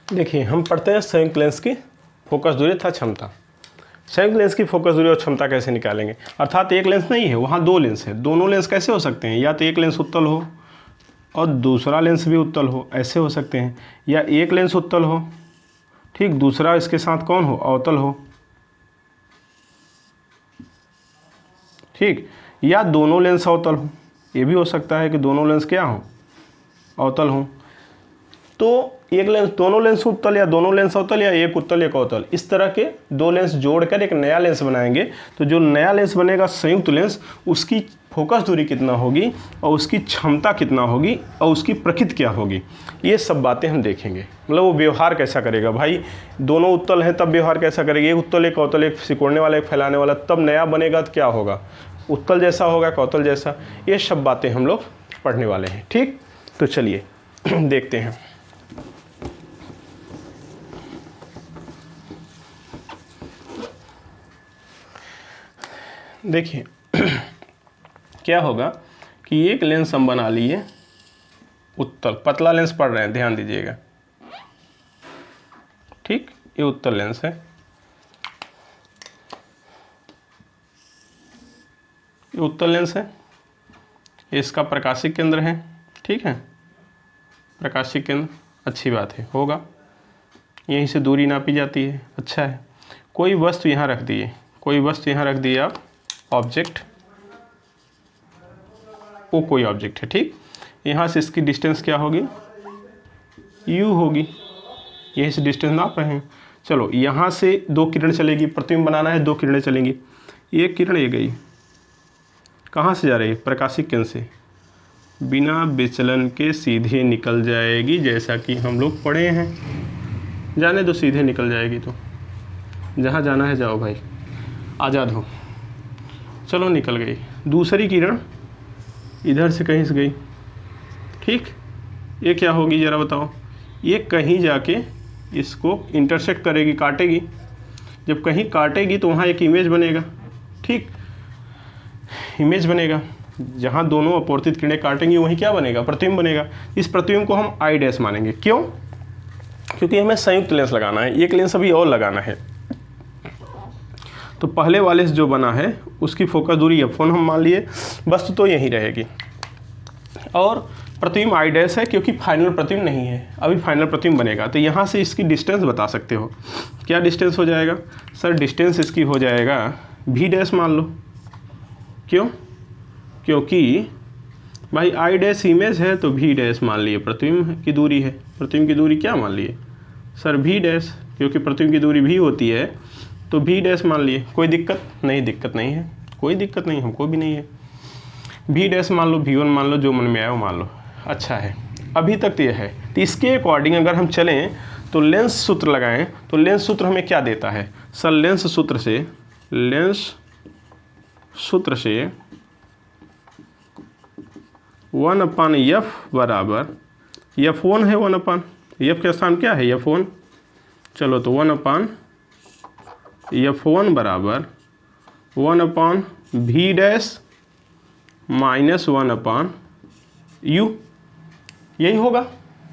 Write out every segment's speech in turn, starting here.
देखिए हम पढ़ते हैं संयुक्त लेंस की फोकस दूरी तथा क्षमता। संयुक्त लेंस की फोकस दूरी और क्षमता कैसे निकालेंगे, अर्थात एक लेंस नहीं है, वहाँ दो लेंस है। दोनों लेंस कैसे हो सकते हैं, या तो एक लेंस उत्तल हो और दूसरा लेंस भी उत्तल हो, ऐसे हो सकते हैं, या एक लेंस उत्तल हो, ठीक, दूसरा इसके साथ कौन हो, अवतल हो, ठीक, या दोनों लेंस अवतल हो, ये भी हो सकता है कि दोनों लेंस क्या हो, अवतल हो। तो एक लेंस, दोनों लेंस उत्तल या दोनों लेंस अवतल या एक उत्तल एक अवतल, इस तरह के दो लेंस जोड़कर एक नया लेंस बनाएंगे। तो जो नया लेंस बनेगा संयुक्त लेंस, उसकी फोकस दूरी कितना होगी और उसकी क्षमता कितना होगी और उसकी प्रकृति क्या होगी, ये सब बातें हम देखेंगे। मतलब वो व्यवहार कैसा करेगा, भाई दोनों उत्तल हैं तब व्यवहार कैसा करेगा, एक उत्तल एक अवतल, एक सिकुड़ने वाला एक फैलाने वाला, तब नया बनेगा तो क्या होगा, उत्तल जैसा होगा अवतल जैसा, ये सब बातें हम लोग पढ़ने वाले हैं। ठीक, तो चलिए देखते हैं। देखिए क्या होगा कि एक लेंस हम बना लिए उत्तल, पतला लेंस पढ़ रहे हैं, ध्यान दीजिएगा, ठीक, ये उत्तल लेंस है, ये उत्तल लेंस है, ये इसका प्रकाशिक केंद्र है, ठीक है, प्रकाशिक केंद्र, अच्छी बात है, होगा, यहीं से दूरी नापी जाती है, अच्छा है। कोई वस्तु यहाँ रख दिए, कोई वस्तु यहाँ रख दिए आप, ऑब्जेक्ट, वो कोई ऑब्जेक्ट है, ठीक, यहाँ से इसकी डिस्टेंस क्या होगी, u होगी, यहीं से डिस्टेंस नाप रहे हैं। चलो यहाँ से दो किरण चलेगी, प्रतिबिंब बनाना है, दो किरणें चलेंगी, एक किरण ये गई, कहाँ से जा रही है, प्रकाशिक केंद्र से, बिना विचलन के सीधे निकल जाएगी, जैसा कि हम लोग पढ़े हैं, जाने दो सीधे निकल जाएगी, तो जहाँ जाना है जाओ भाई, आज़ाद हो, चलो निकल गई। दूसरी किरण इधर से कहीं से गई, ठीक, ये क्या होगी ज़रा बताओ, ये कहीं जाके इसको इंटरसेक्ट करेगी, काटेगी, जब कहीं काटेगी तो वहाँ एक इमेज बनेगा, ठीक, इमेज बनेगा, जहाँ दोनों अपवर्तित किरणें काटेंगी वहीं क्या बनेगा, प्रतिबिंब बनेगा। इस प्रतिबिंब को हम आई डैश मानेंगे, क्यों, क्योंकि हमें संयुक्त लेंस लगाना है, एक लेंस अभी और लगाना है। तो पहले वाले से जो बना है उसकी फोकस दूरी f1 हम मान लिए, वस्तु तो यहीं रहेगी, और प्रतिबिंब आई डैश है क्योंकि फाइनल प्रतिबिंब नहीं है, अभी फाइनल प्रतिबिंब बनेगा। तो यहाँ से इसकी डिस्टेंस बता सकते हो, क्या डिस्टेंस हो जाएगा सर, डिस्टेंस इसकी हो जाएगा v डैश मान लो, क्यों, क्योंकि भाई आई डैश इमेज है तो v डैश मान लिए प्रतिबिंब की दूरी है, प्रतिबिंब की दूरी क्या मान लिए सर, v डैश, क्योंकि प्रतिबिंब की दूरी v होती है तो v डैश मान लिए। कोई दिक्कत नहीं, दिक्कत नहीं है, कोई दिक्कत नहीं, हमको भी नहीं है, v डैश मान लो, v1 मान लो, जो मन में आया वो मान लो, अच्छा है। अभी तक तो ये है, तो इसके अकॉर्डिंग अगर हम चलें तो लेंस सूत्र लगाएं, तो लेंस सूत्र हमें क्या देता है सर, लेंस सूत्र से 1/f बराबर, f1 है, 1/f के स्थान क्या है, f1, चलो तो 1/f1 बराबर 1/v डैश माइनस 1/u, यही होगा,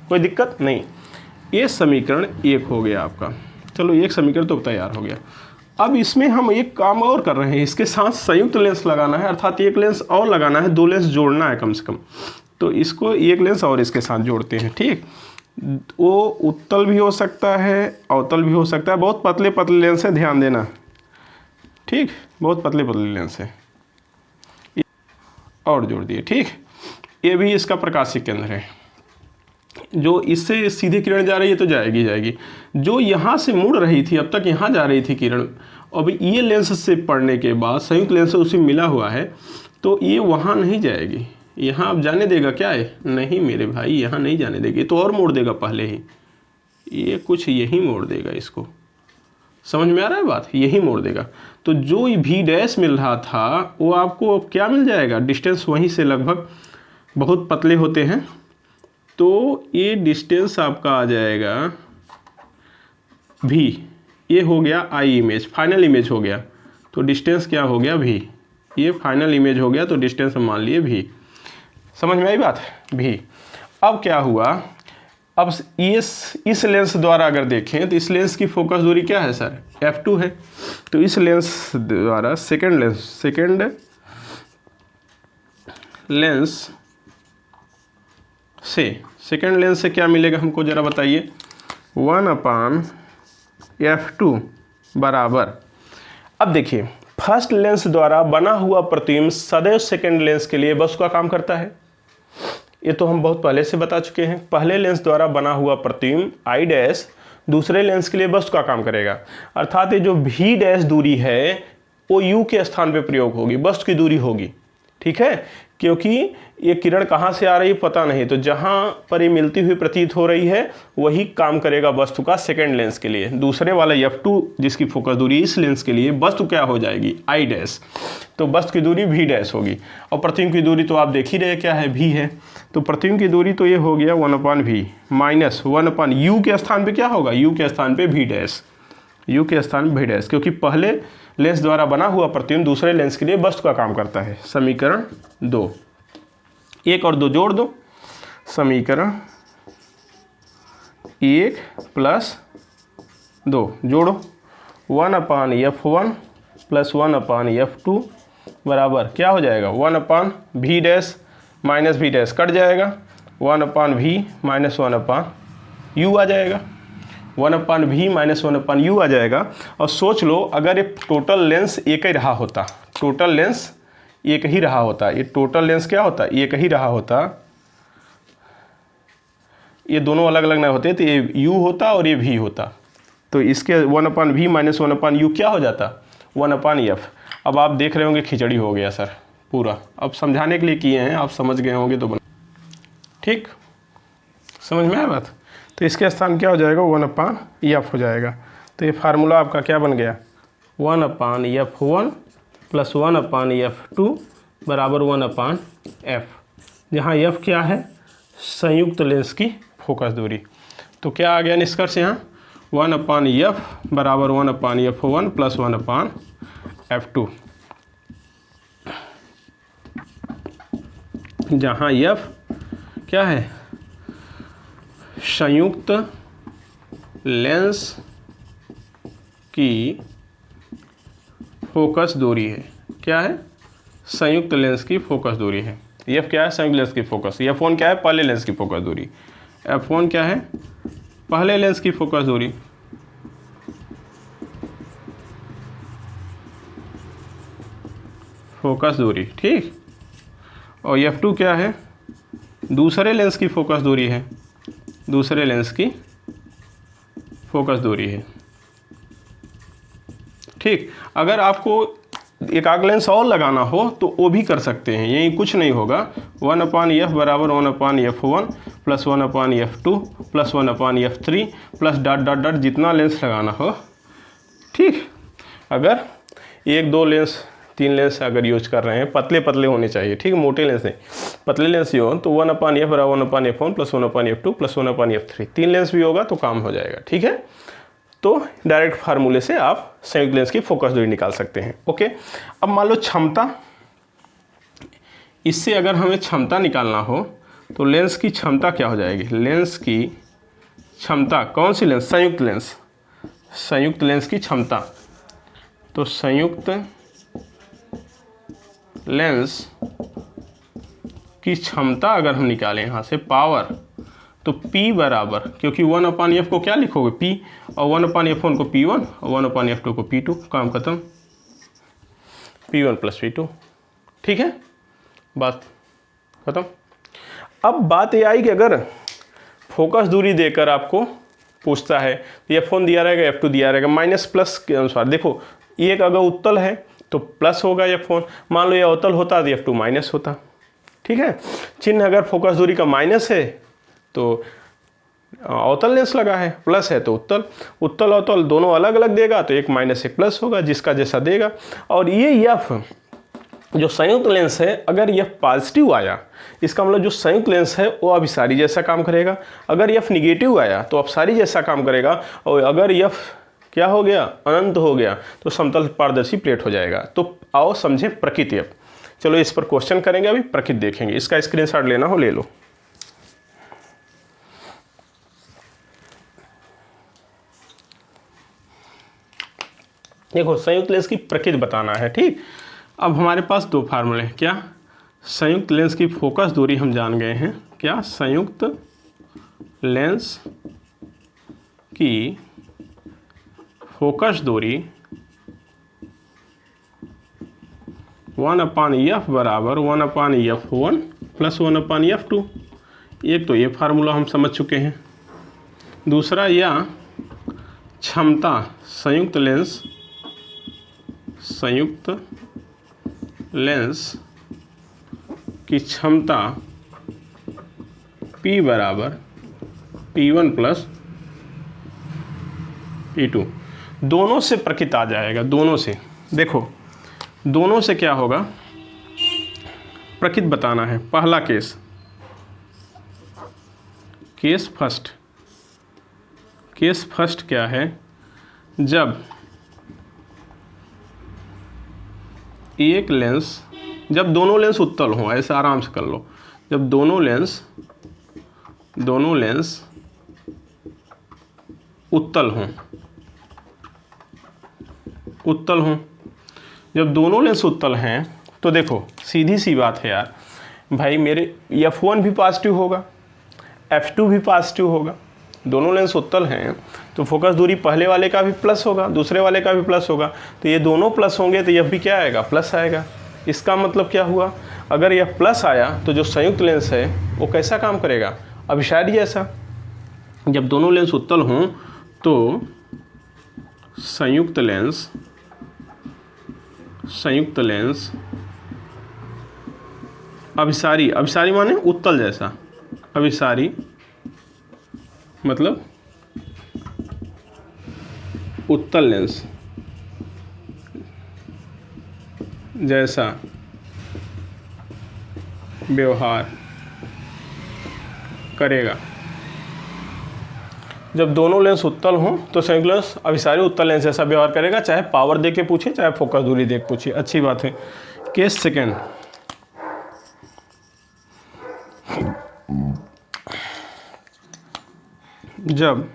कोई दिक्कत नहीं। ये समीकरण एक हो गया आपका, चलो एक समीकरण तो तैयार हो गया। अब इसमें हम एक काम और कर रहे हैं, इसके साथ संयुक्त लेंस लगाना है, अर्थात एक लेंस और लगाना है, दो लेंस जोड़ना है कम से कम। तो इसको एक लेंस और इसके साथ जोड़ते हैं, ठीक, वो उत्तल भी हो सकता है, अवतल भी हो सकता है, बहुत पतले पतले लेंस है, ध्यान देना, ठीक, बहुत पतले पतले लेंस है, और जोड़ दिए, ठीक। ये भी इसका प्रकाशिक केंद्र है, जो इससे सीधे किरण जा रही है तो जाएगी जाएगी, जो यहाँ से मुड़ रही थी अब तक यहाँ जा रही थी किरण, अब ये लेंस से पड़ने के बाद संयुक्त लेंस से उसे मिला हुआ है, तो ये वहाँ नहीं जाएगी, यहाँ अब जाने देगा क्या है, नहीं मेरे भाई यहाँ नहीं जाने देगी, तो और मोड़ देगा पहले ही, ये कुछ यही मोड़ देगा, इसको समझ में आ रहा है बात, यही मोड़ देगा। तो जो v डैश मिल रहा था वो आपको अब क्या मिल जाएगा, डिस्टेंस वहीं से लगभग, बहुत पतले होते हैं, तो ये डिस्टेंस आपका आ जाएगा v, ये हो गया आई इमेज, फाइनल इमेज हो गया, तो डिस्टेंस क्या हो गया v, ये फाइनल इमेज हो गया, तो डिस्टेंस हम मान लिए v, समझ में आई बात, v। अब क्या हुआ, अब इस लेंस द्वारा अगर देखें तो इस लेंस की फोकस दूरी क्या है सर, f2 है। तो इस लेंस द्वारा सेकेंड लेंस से क्या मिलेगा हमको ज़रा बताइए, 1/f2 बराबर, अब देखिए फर्स्ट लेंस द्वारा बना हुआ प्रतिबिंब सदैव सेकेंड लेंस के लिए वस्तु का काम करता है। ये तो हम बहुत पहले से बता चुके हैं। पहले लेंस द्वारा बना हुआ प्रतिबिंब I डैश दूसरे लेंस के लिए वस्तु का काम करेगा, अर्थात ये जो V डैश दूरी है वो U के स्थान पे प्रयोग होगी, वस्तु की दूरी होगी, ठीक है। क्योंकि ये किरण कहाँ से आ रही है पता नहीं, तो जहाँ पर ये मिलती हुई प्रतीत हो रही है वही काम करेगा वस्तु का सेकेंड लेंस के लिए। दूसरे वाला f2 जिसकी फोकस दूरी इस लेंस के लिए, वस्तु क्या हो जाएगी I डैश, तो वस्तु की दूरी V डैश होगी। और प्रतिबिंब की दूरी तो आप देख ही रहे क्या है, V है। तो प्रतिबिंब की दूरी तो ये हो गया 1/v माइनस 1/u के स्थान पे क्या होगा, u के स्थान पे V डैश, u के स्थान पे V डैश, क्योंकि पहले लेंस द्वारा बना हुआ प्रतिबिंब दूसरे लेंस के लिए वस्तु का काम करता है। समीकरण 2, 1 और 2 जोड़ दो, समीकरण 1 + 2 जोड़ो, 1/f1 + 1/f2 बराबर क्या हो जाएगा, 1/v dash minus v dash cut जाएगा, 1/v माइनस 1/u आ जाएगा, 1/v माइनस 1/u आ जाएगा। और सोच लो अगर ये टोटल लेंस एक ही रहा होता, टोटल लेंस एक ही रहा होता, ये टोटल लेंस क्या होता, एक ही रहा होता, ये दोनों अलग अलग ना होते तो ये u होता और ये v होता, तो इसके 1/v माइनस 1/u क्या हो जाता, 1/f। अब आप देख रहे होंगे खिचड़ी हो गया सर पूरा, अब समझाने के लिए किए हैं, आप समझ गए होंगे तो ठीक, समझ में आया बात। तो इसके स्थान क्या हो जाएगा, 1/f हो जाएगा। तो ये फार्मूला आपका क्या बन गया, 1/f1 + 1/f2 बराबर 1/f, जहाँ f क्या है, संयुक्त लेंस की फोकस दूरी। तो क्या आ गया निष्कर्ष यहाँ, 1/f बराबर 1/f1 + 1/f2, जहाँ f क्या है, संयुक्त लेंस की फोकस दूरी है। क्या है, संयुक्त लेंस की फोकस दूरी है। f क्या है, संयुक्त लेंस की फोकस, f1 क्या है, पहले लेंस की फोकस दूरी, f1 क्या है, पहले लेंस की फोकस दूरी, फोकस दूरी, ठीक। और f2 क्या है, दूसरे लेंस की फोकस दूरी है, दूसरे लेंस की फोकस दूरी है, ठीक। अगर आपको एक आग लेंस और लगाना हो तो वो भी कर सकते हैं, यही कुछ नहीं होगा, 1/f बराबर 1/f1 + 1/f2 + 1/f3 plus dot dot dot जितना लेंस लगाना हो, ठीक। अगर 1 2 लेंस 3 लेंस अगर यूज कर रहे हैं, पतले पतले होने चाहिए, ठीक, मोटे लेंस नहीं, पतले लेंस हो तो 1/f बराबर 1/f1 + 1/f2 + 1/f3, 3 लेंस भी होगा तो काम हो जाएगा, ठीक है। तो डायरेक्ट फार्मूले से आप संयुक्त लेंस की फोकस दूरी निकाल सकते हैं, ओके। अब मान लो क्षमता, इससे अगर हमें क्षमता निकालना हो तो लेंस की क्षमता क्या हो जाएगी, लेंस की क्षमता, कौन सी लेंस, संयुक्त लेंस, संयुक्त लेंस की क्षमता। तो संयुक्त लेंस की क्षमता अगर हम निकालें यहाँ से पावर, तो P बराबर, क्योंकि 1/f को क्या लिखोगे P, और 1/f1 को P1 और 1/f2 को P2, काम खत्म, P1 + P2, ठीक है, बात खत्म। अब बात ये आई कि अगर फोकस दूरी देकर आपको पूछता है, f1 दिया रहेगा, f2 दिया रहेगा, माइनस प्लस के अनुसार, देखो एक अगर उत्तल है तो प्लस होगा f1, मान लो ये अवतल होता तो f2 माइनस होता, ठीक है। चिन्ह अगर फोकस दूरी का माइनस है तो अवतल लेंस लगा है, प्लस है तो उत्तल, उत्तल अवतल दोनों अलग अलग देगा तो एक माइनस एक प्लस होगा, जिसका जैसा देगा। और ये f जो संयुक्त लेंस है, अगर यह पॉजिटिव आया, इसका मतलब जो संयुक्त लेंस है वो अभिसारी जैसा काम करेगा, अगर f निगेटिव आया तो अपसारी जैसा काम करेगा, और अगर f क्या हो गया, अनंत हो गया, तो समतल पारदर्शी प्लेट हो जाएगा। तो आओ समझे प्रकृति। अब चलो इस पर क्वेश्चन करेंगे, अभी प्रकृति देखेंगे, इसका स्क्रीनशॉट लेना हो ले लो। देखो संयुक्त लेंस की प्रकृति बताना है, ठीक। अब हमारे पास दो फार्मूले हैं, क्या? संयुक्त लेंस की फोकस दूरी हम जान गए हैं, क्या? संयुक्त लेंस की फोकस दूरी 1/f बराबर 1/f1 प्लस 1/f2। एक तो ये फार्मूला हम समझ चुके हैं। दूसरा, या क्षमता संयुक्त लेंस की क्षमता P बराबर P1 प्लस P2। दोनों से प्रकृत आ जाएगा, दोनों से। देखो दोनों से क्या होगा, प्रकृत बताना है। पहला केस फर्स्ट क्या है? जब दोनों लेंस उत्तल हों, ऐसे आराम से कर लो, जब दोनों लेंस उत्तल हों, जब दोनों लेंस उत्तल हैं तो देखो सीधी सी बात है यार भाई, मेरे F1 भी पॉजिटिव होगा, F2 भी पॉजिटिव होगा। दोनों लेंस उत्तल हैं तो फोकस दूरी पहले वाले का भी प्लस होगा, दूसरे वाले का भी प्लस होगा, तो ये दोनों प्लस होंगे तो यह भी क्या आएगा? प्लस आएगा। इसका मतलब क्या हुआ? अगर यह प्लस आया तो जो संयुक्त लेंस है वो कैसा काम करेगा? अभिसारी जैसा। जब दोनों लेंस उत्तल हों तो संयुक्त लेंस अभिसारी माने उत्तल जैसा, अभिसारी मतलब उत्तल लेंस जैसा व्यवहार करेगा। जब दोनों लेंस उत्तल हों तो संयुक्त लेंस अभिसारी उत्तल लेंस जैसा व्यवहार करेगा, चाहे पावर दे के पूछे चाहे फोकस दूरी दे के पूछे। अच्छी बात है। केस सेकेंड, जब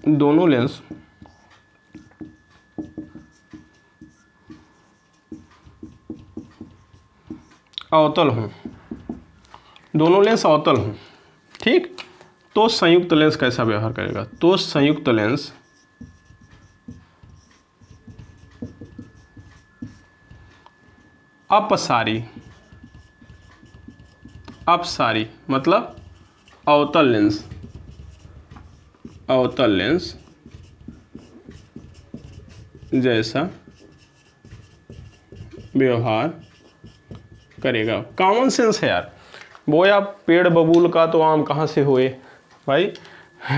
दोनों लेंस अवतल हों, ठीक, तो संयुक्त लेंस कैसा व्यवहार करेगा? तो संयुक्त लेंस अपसारी मतलब अवतल लेंस जैसा व्यवहार करेगा। कॉमन सेंस है यार। बोया पेड़ बबूल का तो आम कहाँ से होए भाई,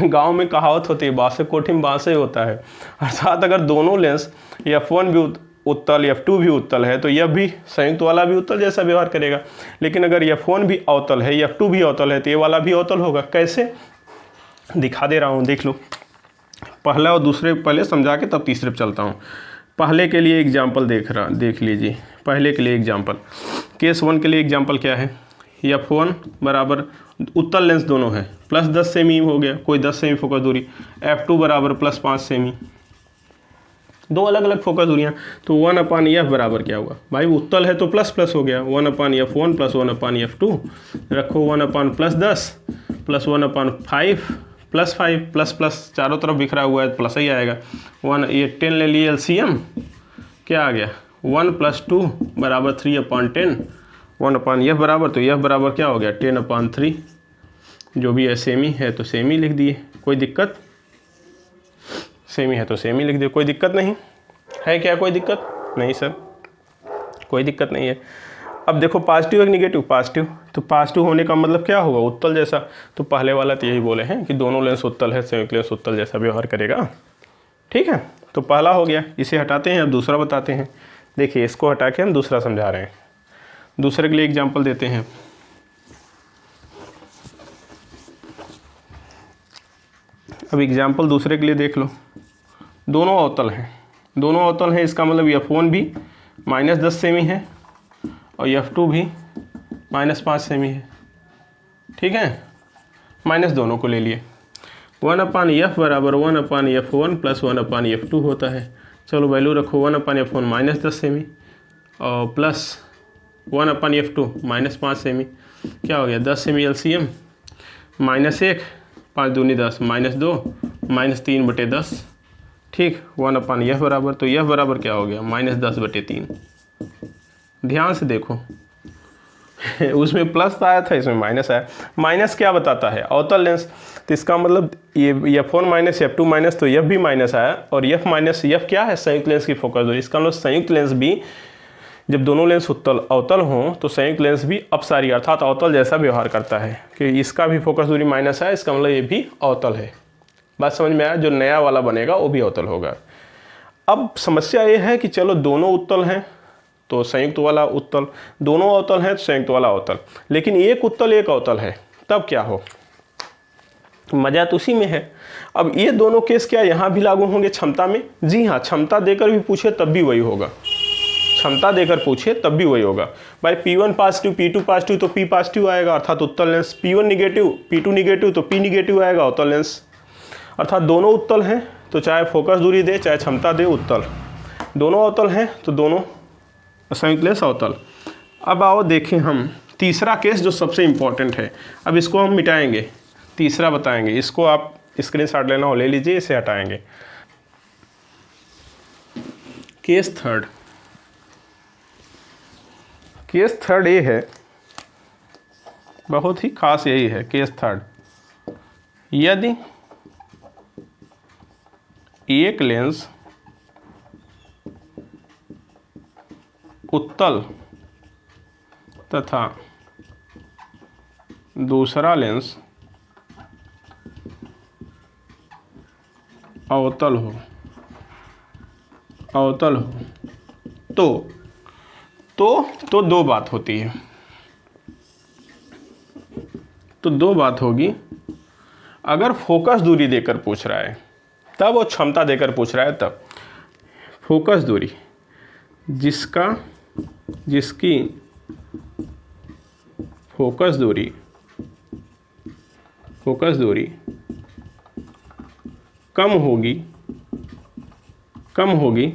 गांव में कहावत होती है, बासे कोठी में बासे होता है। अर्थात अगर दोनों लेंस F1 भी उत्तल F2 भी उत्तल है तो यह भी संयुक्त वाला भी उत्तल जैसा व्यवहार करेगा। लेकिन अगर F1 भी अवतल है, F2 भी अवतल है, तो ये वाला भी अवतल होगा। कैसे? दिखा दे रहा हूँ, देख लो। पहला और दूसरे पहले समझा के तब तीसरे पे चलता हूँ। पहले के लिए एग्जाम्पल देख लीजिए। पहले के लिए एग्जाम्पल, केस 1 के लिए एग्जाम्पल क्या है? F1 बराबर उत्तल लेंस दोनों है, प्लस 10 सेमी हो गया, कोई 10 सेमी फोकस दूरी। F2 बराबर प्लस 5 सेमी, दो अलग अलग फोकस दूरियाँ। तो 1/f बराबर क्या हुआ भाई? उत्तल है तो प्लस प्लस हो गया, 1/f1 प्लस 1/f2 रखो, 1 plus 10 plus 1/5 plus 5 plus plus चारों तरफ बिखरा हुआ है, प्लस ही आएगा। 1 ये 10 ले लिए LCM, क्या आ गया? 1 + 2 बराबर 3/10। 1/f बराबर, तो f बराबर क्या हो गया? 10/3। जो भी है सेमी है तो सेमी लिख दिए, कोई दिक्कत? सेमी है तो सेमी लिख दिए, कोई दिक्कत नहीं है। क्या कोई दिक्कत नहीं सर? कोई दिक्कत नहीं है। अब देखो पॉजिटिव है नेगेटिव? पॉजिटिव, तो पॉजिटिव होने का मतलब क्या होगा? उत्तल जैसा। तो पहले वाला तो यही बोले हैं कि दोनों लेंस उत्तल है, संयुक्त लेंस उत्तल जैसा व्यवहार करेगा। ठीक है, तो पहला हो गया, इसे हटाते हैं। अब दूसरा बताते हैं। देखिए इसको हटा के हम दूसरा समझा रहे हैं। दूसरे के लिए एग्जाम्पल देते हैं। अब एग्जाम्पल दूसरे के लिए देख लो। दोनों अवतल हैं, इसका मतलब F1 भी -10 सेमी है और F2 भी -5 सेमी है। ठीक है, माइनस दोनों को ले लिए। 1/f बराबर 1/f1 प्लस 1/f2 होता है। चलो वैल्यू रखो 1/f1 माइनस 10 सेमी और प्लस 1/f2 माइनस 5 सेमी। क्या हो गया 10 सेमी LCM माइनस 1 5 दूनी 10 माइनस 2 माइनस 3/10। ठीक 1/f बराबर, तो f बराबर क्या हो गया माइनस 10/3। ध्यान से देखो उसमें प्लस आया था, इसमें माइनस आया। माइनस क्या बताता है अवतल लेंस, तो इसका मतलब ये f1 माइनस f2 माइनस, तो f भी माइनस आया और f माइनस f क्या है संयुक्त लेंस की फोकस दूरी। इसका मतलब संयुक्त लेंस भी जब दोनों लेंस उत्तल अवतल हों तो संयुक्त लेंस भी अपसारी अर्थात अवतल जैसा व्यवहार करता है कि इसका भी फोकस दूरी माइनस है, इसका मतलब ये भी अवतल है। बात समझ में आया, जो नया वाला बनेगा वो भी अवतल होगा। अब समस्या ये है कि चलो दोनों उत्तल हैं तो संयुक्त वाला उत्तल, दोनों अवतल हैं तो संयुक्त वाला अवतल, लेकिन एक उत्तल एक अवतल है, तब क्या हो। मजा तो उसी में है। अब ये दोनों केस क्या यहाँ भी लागू होंगे क्षमता में? जी हाँ, क्षमता देकर भी पूछे तब भी वही होगा, क्षमता देकर पूछे तब भी वही होगा। भाई P1 पॉजिटिव P2 पॉजिटिव तो P पॉजिटिव आएगा अर्थात उत्तल lens, P1 negative P2 negative तो P निगेटिव आएगा अवतल लेंस। अर्थात दोनों उत्तल हैं तो चाहे फोकस दूरी दे चाहे क्षमता दे उत्तल, दोनों अवतल हैं तो दोनों संयुक्त लेंस अवतल। अब आओ देखें हम तीसरा केस जो सबसे इम्पॉर्टेंट है। अब इसको हम मिटाएंगे, तीसरा बताएंगे, इसको आप स्क्रीनशॉट लेना हो ले लीजिए, इसे हटाएंगे। केस थर्ड, केस थर्ड ये है, बहुत ही खास यही है केस थर्ड। यदि एक लेंस उत्तल तथा दूसरा लेंस अवतल हो, अवतल हो तो दो बात होती है। तो दो बात होगी, अगर फोकस दूरी देकर पूछ रहा है तब, वो क्षमता देकर पूछ रहा है तब। फोकस दूरी जिसकी फोकस दूरी कम होगी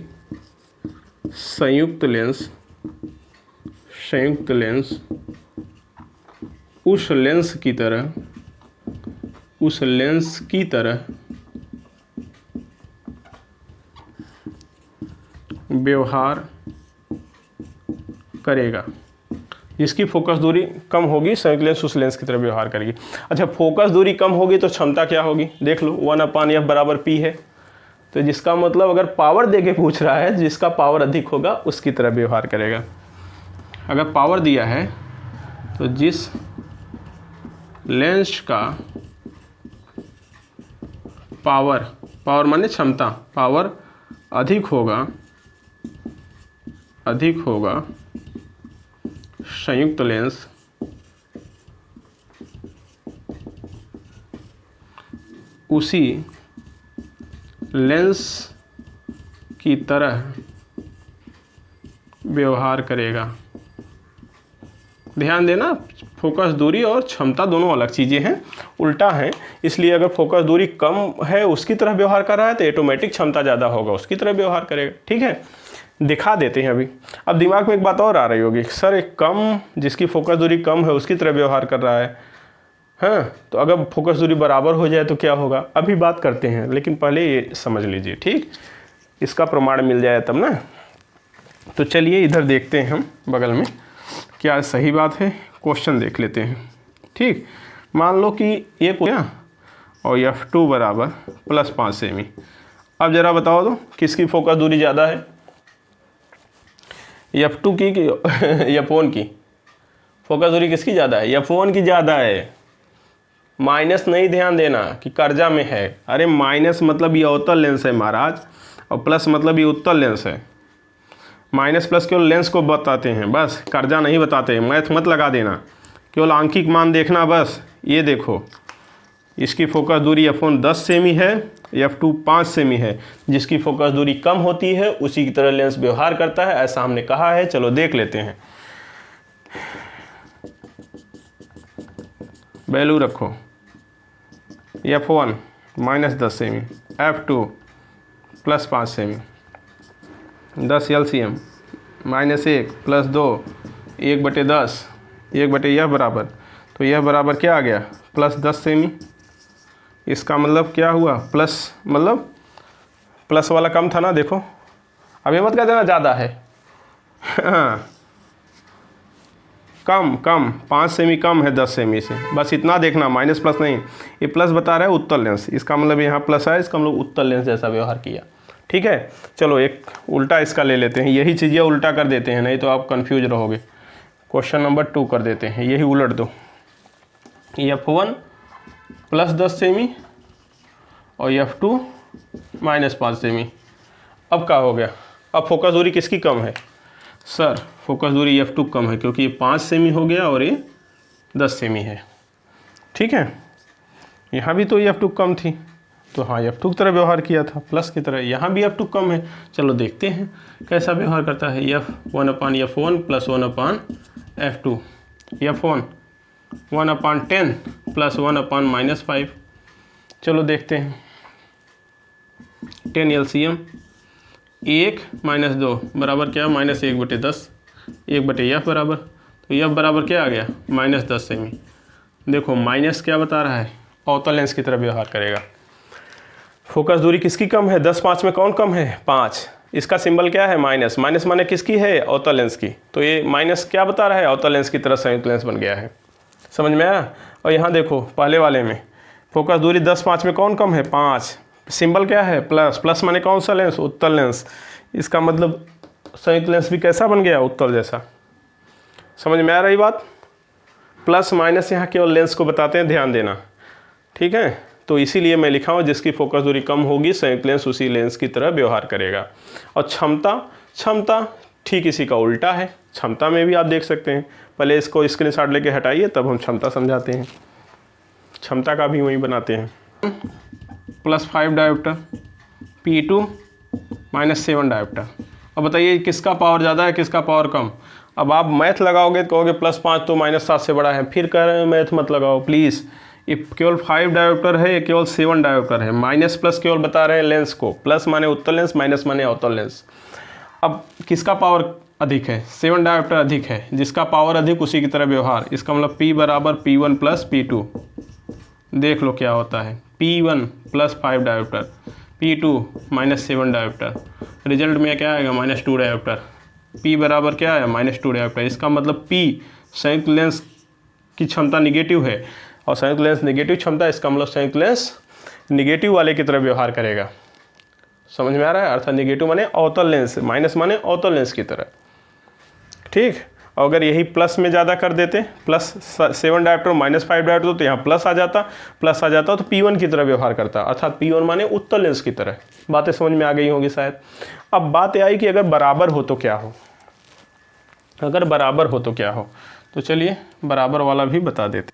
संयुक्त लेंस उस लेंस की तरह व्यवहार करेगा। जिसकी फोकस दूरी कम होगी संयुक्त लेंस उस लेंस की तरह व्यवहार करेगी। अच्छा, फोकस दूरी कम होगी तो क्षमता क्या होगी, देख लो 1/f बराबर P है, तो जिसका मतलब अगर पावर देके पूछ रहा है, जिसका पावर अधिक होगा उसकी तरह व्यवहार करेगा। अगर पावर दिया है तो जिस लेंस का पावर माने क्षमता, पावर अधिक होगा संयुक्त लेंस उसी लेंस की तरह व्यवहार करेगा। ध्यान देना, फोकस दूरी और क्षमता दोनों अलग चीज़ें हैं, उल्टा है। इसलिए अगर फोकस दूरी कम है उसकी तरह व्यवहार कर रहा है तो ऑटोमेटिक क्षमता ज़्यादा होगा उसकी तरह व्यवहार करेगा। ठीक है, दिखा देते हैं अभी। अब दिमाग में एक बात और आ रही होगी, सर एक कम, जिसकी फोकस दूरी कम है उसकी तरह व्यवहार कर रहा है, हाँ, तो अगर फोकस दूरी बराबर हो जाए तो क्या होगा, अभी बात करते हैं, लेकिन पहले ये समझ लीजिए। ठीक, इसका प्रमाण मिल जाए तब ना। तो चलिए इधर देखते हैं हम बगल में क्या सही बात है, क्वेश्चन देख लेते हैं। ठीक, मान लो कि एक हो गया और F2 बराबर +5 सेमी। अब ज़रा बताओ तो किसकी फोकस दूरी ज़्यादा है, F2 की F1 की? फोकस दूरी किसकी ज़्यादा है? F1 की ज़्यादा है। माइनस नहीं, ध्यान देना कि कर्जा में है। अरे माइनस मतलब ये अवतल लेंस है महाराज, और प्लस मतलब ये उत्तल लेंस है। माइनस प्लस केवल लेंस को बताते हैं, बस कर्जा नहीं बताते। मैथ मत लगा देना, केवल आंकिक मान देखना बस। ये देखो, इसकी फोकस दूरी F1 10 सेमी है, F2 5 सेमी है। जिसकी फोकस दूरी कम होती है उसी की तरह लेंस व्यवहार करता है, ऐसा हमने कहा है। चलो देख लेते हैं। वैल्यू रखो, F1 -10 semi, F2 + 5 semi, 10 LCM -1 + 2 1/10, 1/, यह बराबर, तो यह बराबर क्या आ गया +10 सेमी। इसका मतलब क्या हुआ प्लस, मतलब प्लस वाला कम था ना, देखो अभी मत कह देना ज़्यादा है हाँ कम 5 सेमी कम है 10 सेमी से, बस इतना देखना, माइनस प्लस नहीं, ये प्लस बता रहा है उत्तर लेंस, इसका मतलब यहाँ प्लस है, इसका हम लोग उत्तर लेंस जैसा व्यवहार किया। ठीक है, चलो एक उल्टा इसका ले लेते हैं, यही चीज़ें उल्टा कर देते हैं, नहीं तो आप कंफ्यूज रहोगे। क्वेश्चन नंबर 2 कर देते हैं, यही उलट दो, F1 + 10 सेमी और F2 -5 सेमी। अब क्या हो गया, अब फोकस दूरी किसकी कम है सर? फोकस दूरी F2 कम है, क्योंकि ये 5 सेमी हो गया और ये 10 सेमी है। ठीक है, यहाँ भी तो F2 कम थी, तो हाँ F2 की तरह व्यवहार किया था, प्लस की तरह। यहाँ भी F2 कम है, चलो देखते हैं कैसा व्यवहार करता है। F1/F1 + 1/F2, F1 1/10 + 1/-5। चलो देखते हैं, 10 LCM 1 - 2 बराबर क्या, -1/10, 1/F बराबर, तो F बराबर क्या आ गया -10 सेमी। देखो माइनस क्या बता रहा है, अवतल लेंस की तरह व्यवहार करेगा। फोकस दूरी किसकी कम है, 10 5 में कौन कम है 5, इसका सिंबल क्या है माइनस, माइनस माने किसकी है अवतल लेंस की, तो ये माइनस क्या बता रहा है अवतल लेंस की तरह संयुक्त लेंस बन गया है। समझ में आया। और यहाँ देखो पहले वाले में फोकस दूरी 10 5 में कौन कम है 5, सिंबल क्या है प्लस, प्लस माने कौन सा लेंस उत्तल लेंस, इसका मतलब संयुक्त लेंस भी कैसा बन गया उत्तल जैसा। समझ में आ रही बात। प्लस माइनस यहाँ केवल लेंस को बताते हैं, ध्यान देना। ठीक है, तो इसीलिए मैं लिखा हूँ जिसकी फोकस दूरी कम होगी संयुक्त लेंस उसी लेंस की तरह व्यवहार करेगा। और क्षमता ठीक इसी का उल्टा है। क्षमता में भी आप देख सकते हैं, पहले इसको स्क्रीनशॉट लेके हटाइए तब हम क्षमता समझाते हैं। क्षमता का भी वही बनाते हैं, +5 डायोप्टर, P2 -7 डायोप्टर। अब बताइए किसका पावर ज़्यादा है किसका पावर कम। अब आप मैथ लगाओगे तो कहोगे +5 तो -7 से बड़ा है, फिर कह रहे हैं मैथ मत लगाओ प्लीज़। ये केवल 5 डायोप्टर है, ये केवल 7 डायोप्टर है, माइनस प्लस केवल बता रहे हैं लेंस को, प्लस माने उत्तल लेंस, माइनस माने अवतल लेंस। अब किसका पावर अधिक है, 7 डायोप्टर अधिक है, जिसका पावर अधिक उसी की तरह व्यवहार। इसका मतलब P = P1 + P2। देख लो क्या होता है, P1 + 5 dioptre, P2 -7 dioptre, result में क्या आएगा -2 डायोप्टर। P बराबर क्या है -2 डायोप्टर। इसका मतलब P संयुक्त लेंस की क्षमता निगेटिव है और संयुक्त लेंस निगेटिव क्षमता, इसका मतलब संयुक्त लेंस निगेटिव वाले की तरह व्यवहार करेगा। समझ में आ रहा है, अर्थात निगेटिव माने अवतल लेंस, माइनस माने अवतल लेंस की तरह। ठीक, और अगर यही प्लस में ज़्यादा कर देते, +7 डायोप्टर -5 डायोप्टर, तो यहाँ प्लस आ जाता तो P1 की तरह व्यवहार करता, अर्थात P1 माने उत्तल लेंस की तरह। बातें समझ में आ गई होंगी शायद। अब बात यह आई कि अगर बराबर हो तो क्या हो, अगर बराबर हो तो क्या हो, तो चलिए बराबर वाला भी बता देते।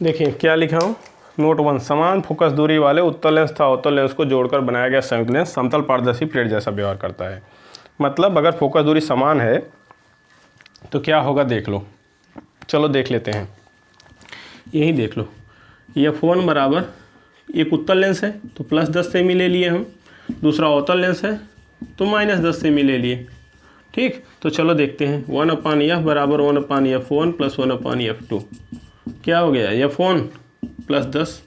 देखिए क्या लिखा हूँ, नोट 1, समान फोकस दूरी वाले उत्तल लेंस था अवतल लेंस को जोड़कर बनाया गया संयुक्त लेंस समतल पारदर्शी प्लेट जैसा व्यवहार करता है। मतलब अगर फोकस दूरी समान है तो क्या होगा देख लो, चलो देख लेते हैं। यही देख लो, F1 बराबर एक उत्तल लेंस है तो +10 सेमी ले लिए हम, दूसरा अवतल लेंस है तो -10 सेमी ले लिए। ठीक, तो चलो देखते हैं, 1/F बराबर 1/F1 + 1/F2। क्या हो गया, F1 +10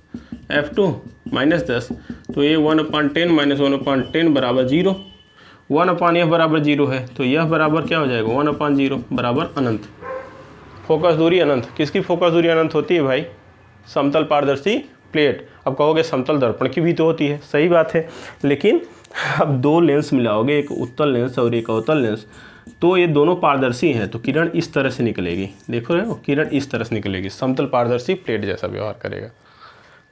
F2 -10, तो ये 1/10 - 1/10 बराबर 0। 1/F बराबर 0 है तो यह बराबर क्या हो जाएगा 1/0 बराबर अनंत। फोकस दूरी अनंत, किसकी फोकस दूरी अनंत होती है भाई, समतल पारदर्शी प्लेट। अब कहोगे समतल दर्पण की भी तो होती है, सही बात है, लेकिन अब दो लेंस मिलाओगे, एक उत्तल लेंस और एक अवतल लेंस, तो ये दोनों पारदर्शी हैं तो किरण इस तरह से निकलेगी। देखो रहे हो, किरण इस तरह से निकलेगी, समतल पारदर्शी प्लेट जैसा व्यवहार करेगा।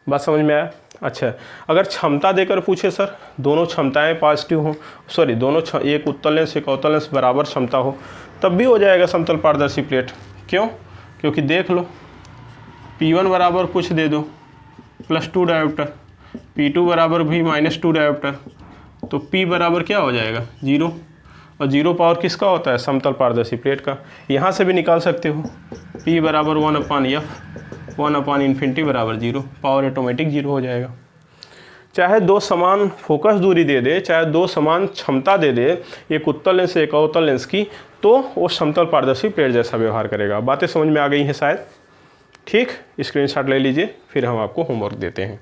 बात समझ में आया। अच्छा, अगर क्षमता देकर पूछे सर दोनों क्षमताएं पॉजिटिव हो, सॉरी दोनों एक उत्तल लेंस एक अवतल लेंस बराबर क्षमता हो, तब भी हो जाएगा समतल पारदर्शी प्लेट। क्यों, क्योंकि देख लो P1 बराबर कुछ दे दो +2 डायोप्टर, P2 बराबर भी -2 डायोप्टर, तो P बराबर क्या हो जाएगा 0। और 0 पावर किसका होता है, समतल पारदर्शी प्लेट का। यहाँ से भी निकाल सकते हो, P बराबर 1/F 1/∞ बराबर 0, पावर ऑटोमेटिक 0 हो जाएगा। चाहे दो समान फोकस दूरी दे दे, चाहे दो समान क्षमता दे दे, एक उत्तल लेंस एक अवतल लेंस की, तो वो समतल पारदर्शी प्लेट जैसा व्यवहार करेगा। बातें समझ में आ गई हैं शायद? ठीक, स्क्रीनशॉट ले लीजिए, फिर हम आपको होमवर्क देते हैं।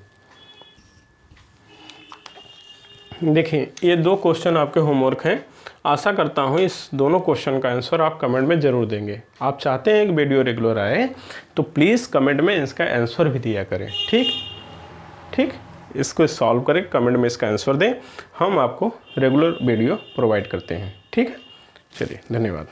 देखिए, ये 2 क्वेश्चन आपके होमवर्क हैं। आशा करता हूँ इस दोनों क्वेश्चन का आंसर आप कमेंट में ज़रूर देंगे। आप चाहते हैं कि वीडियो रेगुलर आए तो प्लीज़ कमेंट में इसका आंसर भी दिया करें। ठीक, इसको सॉल्व करें, कमेंट में इसका आंसर दें, हम आपको रेगुलर वीडियो प्रोवाइड करते हैं। ठीक है, चलिए, धन्यवाद।